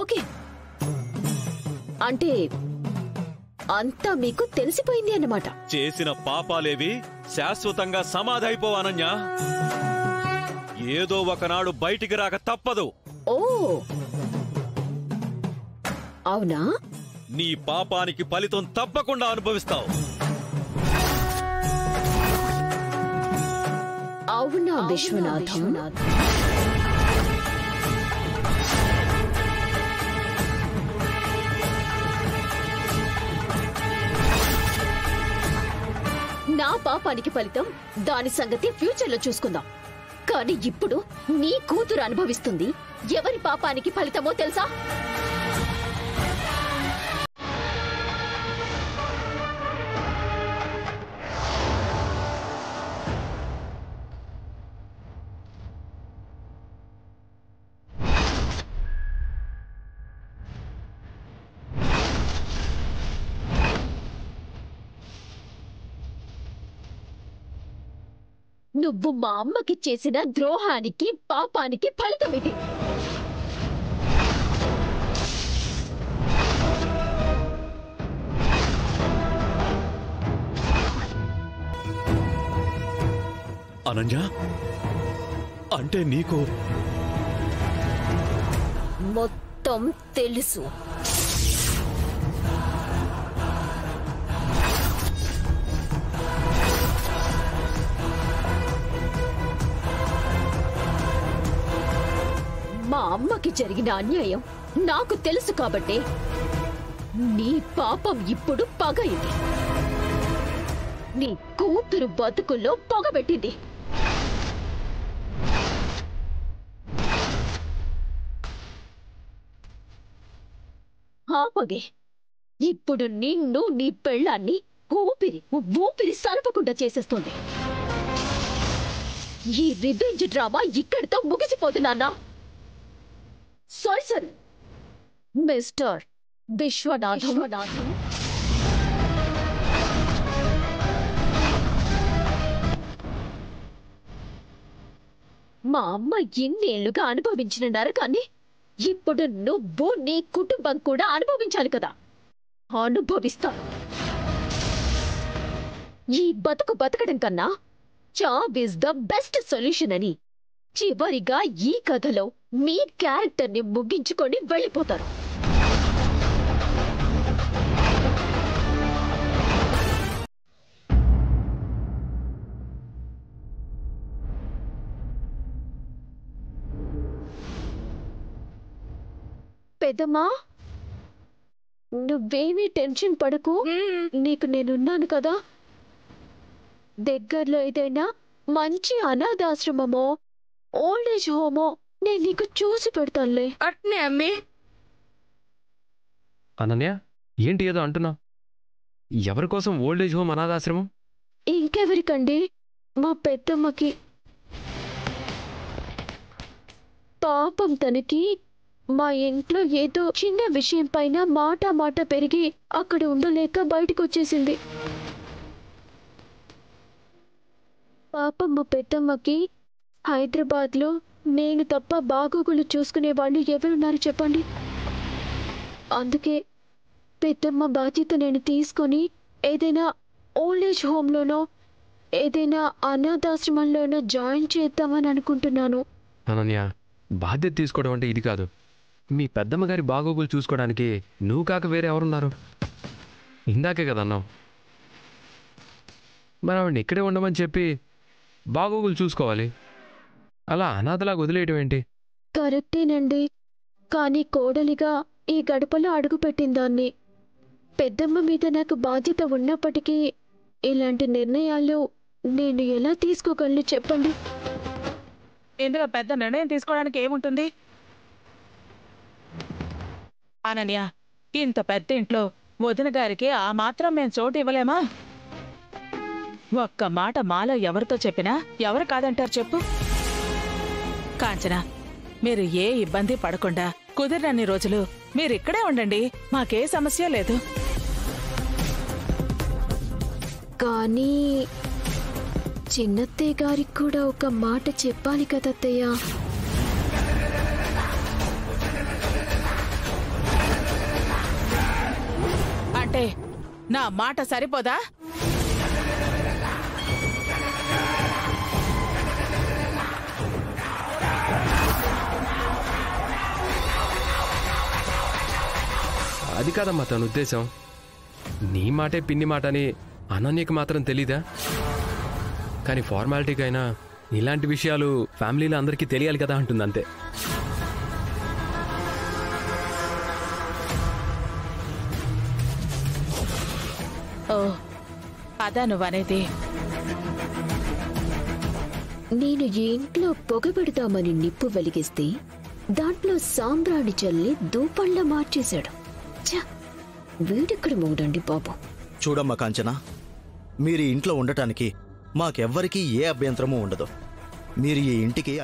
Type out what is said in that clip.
Okay, అంటే అంతా మీకు తెలిసిపోయింది అన్నమాట. చేసిన పాపాలేవి శాశ్వతంగా సమాధైపోవానన్యా. ఏదో ఒకనాడు బయటికి రాక తప్పదు. ఓ అవునా? నీ పాపానికి ఫలితం తప్పకుండా అనుభవిస్తావు. అవునా విశ్వనాథం? నా పాపానికి ఫలితం దాని సంగతి ఫ్యూచర్ లో చూసుకుందాం. కానీ ఇప్పుడు నీ కూతురు అనుభవిస్తుంది. ఎవరి పాపానికి ఫలితమో తెలుసా? నువ్వు మా అమ్మకి చేసిన ద్రోహానికి పాపానికి ఫలితం ఇది. అనన్య, అంటే నీకు మొత్తం తెలుసు. మా అమ్మకి జరిగిన అన్యాయం నాకు తెలుసు కాబట్టే నీ పాపం ఇప్పుడు పగయింది. నీ కూతురు బతుకుల్లో పొగబెట్టింది. ఆపగే. ఇప్పుడు నిన్ను నీ పెళ్ళాన్ని ఊపిరి సరపకుండా చేసేస్తుంది. ఈ రివెంజ్ డ్రామా ఇక్కడితో ముగిసిపోతున్నానా? Sorry mister Viswanatham. మా అమ్మ ఇన్నేళ్లుగా అనుభవించిన నరకాన్ని ఇప్పుడు నువ్వు నీ కుటుంబం కూడా అనుభవించాలి కదా. అనుభవిస్తాను. ఈ బతకడం కన్నా చావ్ ఇస్ ద బెస్ట్ సొల్యూషన్ అని చివరిగా ఈ కథలో మీ క్యారెక్టర్ని ముగించుకొని వెళ్ళిపోతారు. పెద్దమ్మా, నువ్వేమీ టెన్షన్ పడకు. నీకు నేనున్నాను కదా. దగ్గరలో ఏదైనా మంచి అనాథాశ్రమమో ఓల్డేజ్ హోమో నేను నీకు చూసి పెడతానులే. అట్నే అమ్మి. అనన్య, ఏంటి ఏదో అంటున్నా? ఎవరి కోసం ఓల్డేజ్ హోమ్ అనాథాశ్రమం? ఇంకెవరికండి, మా పెద్దమ్మకి. పాపం తనకి మా ఇంట్లో ఏదో చిన్న విషయం పైన మాట పెరిగి అక్కడ ఉండలేక బయటకు వచ్చేసింది. పాపం మా పెద్దమ్మకి హైదరాబాద్లో నేను తప్ప బాగోగులు చూసుకునే వాళ్ళు ఎవరున్నారు చెప్పండి. అందుకే పెద్దమ్మ బాధ్యత నేను తీసుకొని ఏదైనా ఓల్డేజ్ హోమ్లోనో ఏదైనా అనాథాశ్రమంలోనో జాయిన్ చేద్దామని అనుకుంటున్నాను. అనన్య, బాధ్యత తీసుకోవడం అంటే ఇది కాదు. మీ పెద్దమ్మ గారి బాగోగులు చూసుకోవడానికి నువ్వు కాక వేరే ఎవరున్నారు? ఇందాకే కదా అన్నావు. మరి ఆవిడని ఇక్కడే ఉండమని చెప్పి బాగోగులు చూసుకోవాలి. అలా అనాథలాగా వదిలేయడం ఏంటి? కరెక్టేనండి. కానీ కోడలిగా ఈ గడపలో అడుగుపెట్టిందాన్ని. పెద్దమ్మ మీద నాకు బాధ్యత ఉన్నప్పటికీ ఇలాంటి నిర్ణయాలు నేను ఎలా తీసుకోగలను చెప్పండి. ఇందులో పెద్ద నిర్ణయం తీసుకోవడానికి ఏముంటుంది అనన్య? ఇంత పెద్ద ఇంట్లో వదిన గారికి ఆ మాత్రం మేము చోటు ఇవ్వలేమా? ఒక్క మాట మాలో ఎవరితో చెప్పినా ఎవరు కాదంటారు చెప్పు? కాంచన, మీరు ఏ ఇబ్బంది పడకుండా కుదిరినన్ని రోజులు మీరిక్కడే ఉండండి. మాకే సమస్య లేదు. కానీ చిన్నత్తయ్య గారికి కూడా ఒక మాట చెప్పాలి కదత్తయ్య. అంటే నా మాట సరిపోదా? అది కాదమ్మా తన ఉద్దేశం. నీ మాటే పిన్ని మాట అని అనన్యకి మాత్రం తెలీదా? కానీ ఫార్మాలిటీకైనా ఇలాంటి విషయాలు ఫ్యామిలీలో అందరికీ తెలియాలి కదా అంటుంది అంతే. ఓ అదా నువ్వనేది? నేను ఈ ఇంట్లో పొగబెడతామని నిప్పు వెలిగిస్తే దాంట్లో సాంబ్రాణి చల్లి దూపంలా మార్చేశాడు. ఛ, వీడిక్కడ మూడండి బాబు. చూడమ్మా కాంచన, మీరు ఈ ఇంట్లో ఉండటానికి మాకెవ్వరికీ ఏ అభ్యంతరమూ ఉండదు. మీరు ఈ ఇంటికి